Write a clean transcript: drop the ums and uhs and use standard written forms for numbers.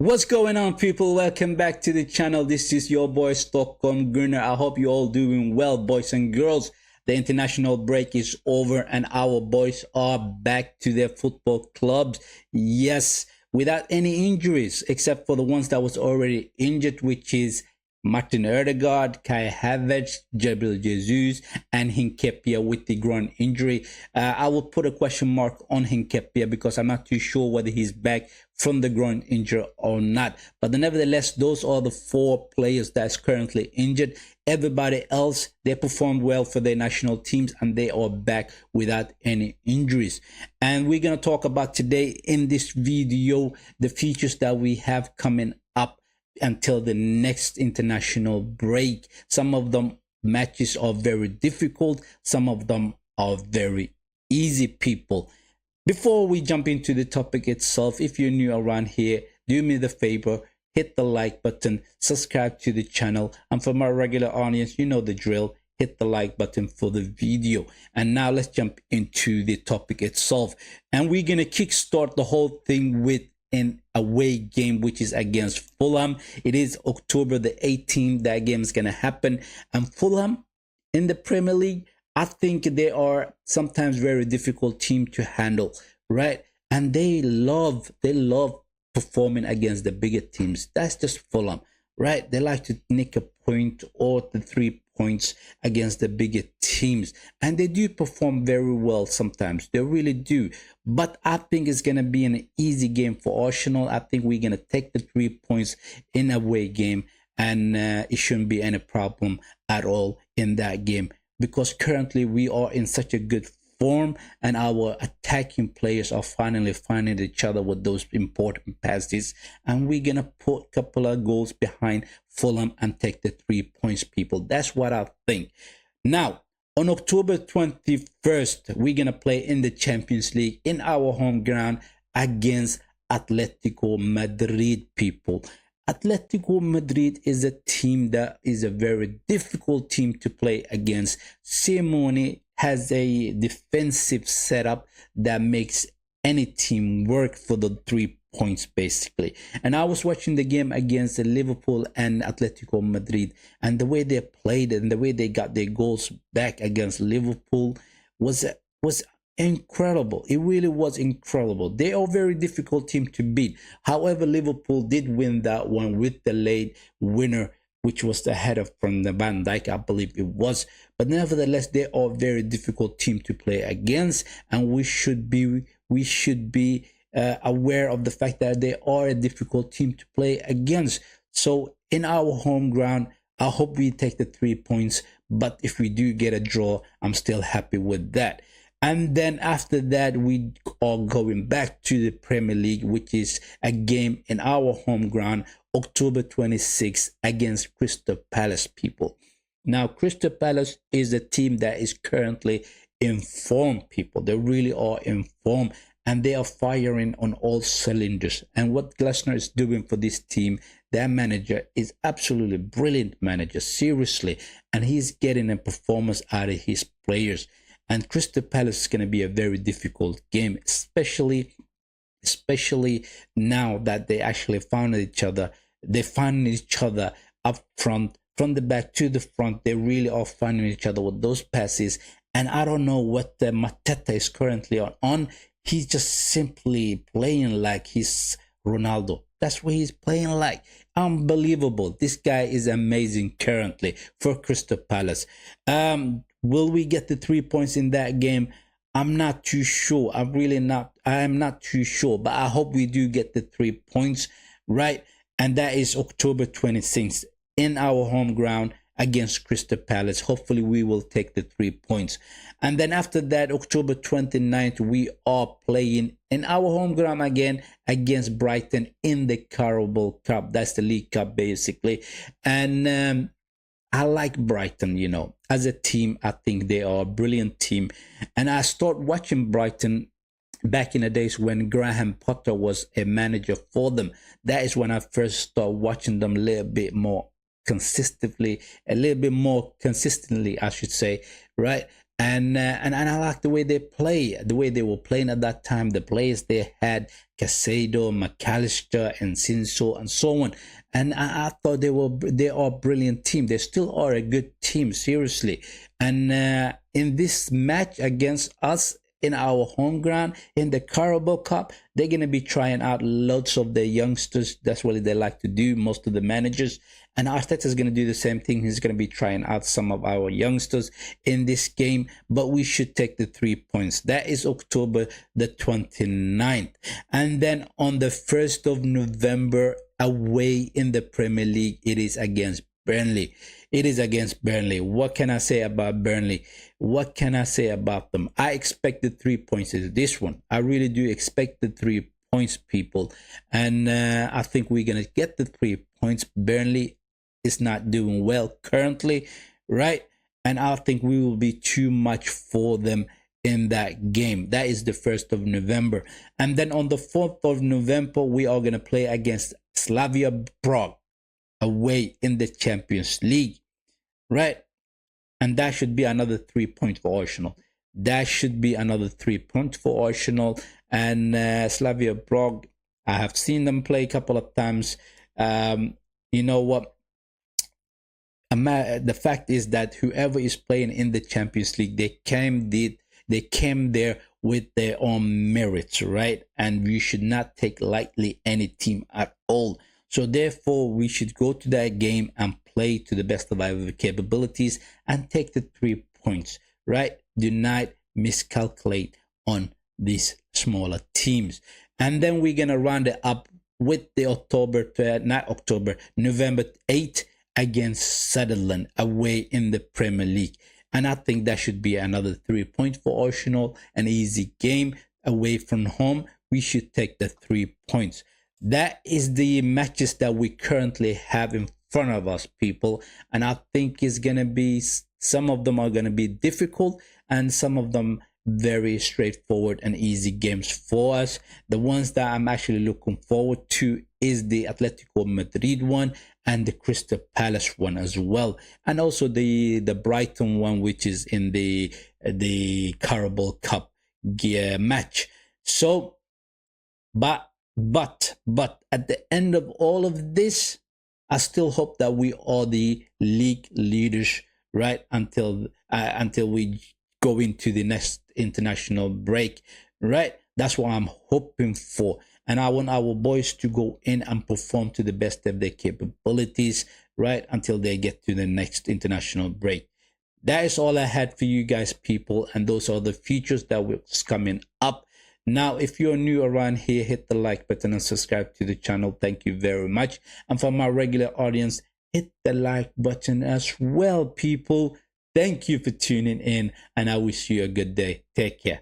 What's going on, people? Welcome back to the channel. This is your boy Stockholm Gunnar. I hope you're all doing well, boys and girls. The international break is over and our boys are back to their football clubs. Yes, without any injuries except for the ones that was already injured, which is Martin Odegaard, Kai Havertz, Gabriel Jesus, and Hinkepia with the groin injury. I will put a question mark on Hinkepia because I'm not too sure whether he's back from the groin injury or not. But nevertheless, those are the four players that's currently injured. Everybody else, they performed well for their national teams and they are back without any injuries. And we're going to talk about today in this video the features that we have coming up until the next international break. Some of them matches are very difficult, some of them are very easy, people. Before we jump into the topic itself, if you're new around here, do me the favor, hit the like button, subscribe to the channel, and for my regular audience, you know the drill, hit the like button for the video. And now let's jump into the topic itself, and we're gonna kickstart the whole thing with an away game, which is against Fulham. It is October the 18th that game is gonna happen, and Fulham in the Premier League, I think they are sometimes very difficult team to handle, right? And they love performing against the bigger teams. That's just Fulham, right? They like to nick a point or the 3 points against the bigger teams, and they do perform very well sometimes. They really do. But I think it's gonna be an easy game for Arsenal. I think we're gonna take the 3 points in a away game, and it shouldn't be any problem at all in that game, because currently we are in such a good form and our attacking players are finally finding each other with those important passes, and we're gonna put a couple of goals behind Fulham and take the 3 points, people. That's what I think. Now on October 21st, we're gonna play in the Champions League in our home ground against Atletico Madrid, people. Atletico Madrid is a team that is a very difficult team to play against. Simeone has a defensive setup that makes any team work for the 3 points, basically. And I was watching the game against Liverpool and Atletico Madrid, and the way they played and the way they got their goals back against Liverpool was incredible. It really was incredible. They are a very difficult team to beat. However, Liverpool did win that one with the late winner, which was the header from the Van Dijk, I believe it was. But nevertheless, they are a very difficult team to play against, and we should be aware of the fact that they are a difficult team to play against. So in our home ground, I hope we take the 3 points. But if we do get a draw, I'm still happy with that. And then after that, we are going back to the Premier League, which is a game in our home ground, October 26th against Crystal Palace, people. Now, Crystal Palace is a team that is currently in form, people. They really are in form, and they are firing on all cylinders. And what Glasner is doing for this team, their manager is absolutely brilliant manager, seriously. And he's getting a performance out of his players. And Crystal Palace is going to be a very difficult game, especially now that they actually found each other. They found each other up front, from the back to the front. They really are finding each other with those passes. And I don't know what Mateta is currently on. He's just simply playing like he's Ronaldo. That's what he's playing like. Unbelievable. This guy is amazing currently for Crystal Palace. Will we get the 3 points in that game? I'm not too sure. I am not too sure, but I hope we do get the 3 points, right? And that is October 26th in our home ground against Crystal Palace. Hopefully we will take the 3 points. And then after that, October 29th, we are playing in our home ground again against Brighton in the Carabao Cup. That's the League Cup, basically. And I like Brighton, you know, as a team. I think they are a brilliant team. And I started watching Brighton back in the days when Graham Potter was a manager for them. That is when I first started watching them a little bit more consistently, I should say, right? And I like the way they play, the way they were playing at that time. The players they had, Casado, McAllister, and Sinso, and so on. And I thought they are a brilliant team. They still are a good team, seriously. And in this match against us in our home ground in the Carabao Cup, they're gonna be trying out lots of the youngsters. That's what they like to do, most of the managers. And Arteta is going to do the same thing. He's going to be trying out some of our youngsters in this game, but we should take the 3 points. That is October the 29th. And then on the 1st of November, away in the Premier League, it is against Burnley. It is against Burnley. What can I say about Burnley? What can I say about them? I expect the 3 points is this one. I really do expect the 3 points, people. And I think we're going to get the 3 points. Burnley is not doing well currently, right? And I think we will be too much for them in that game. That is the 1st of November. And then on the 4th of November, we are going to play against Slavia Prague away in the Champions League, right? And that should be another 3 points for Arsenal. That should be another 3 points for Arsenal. And Slavia Prague, I have seen them play a couple of times. You know what? The fact is that whoever is playing in the Champions League, they came there with their own merits, right? And we should not take lightly any team at all. So therefore, we should go to that game and play to the best of our capabilities and take the 3 points, right? Do not miscalculate on these smaller teams. And then we're gonna round it up with the November 8th against Sunderland away in the Premier League. And I think that should be another 3 points for Arsenal. An easy game away from home. We should take the 3 points. That is the matches that we currently have in front of us, people. And I think it's going to be, some of them are going to be difficult and some of them very straightforward and easy games for us. The ones that I'm actually looking forward to is the Atletico Madrid one and the Crystal Palace one as well, and also the Brighton one, which is in the Carabao Cup match. So, but at the end of all of this, I still hope that we are the league leaders, right? Until we go into the next international break, right? That's what I'm hoping for. And I want our boys to go in and perform to the best of their capabilities, right? Until they get to the next international break. That is all I had for you guys, people. And those are the features that was coming up. Now, if you're new around here, hit the like button and subscribe to the channel. Thank you very much. And for my regular audience, hit the like button as well, people. Thank you for tuning in, and I wish you a good day. Take care.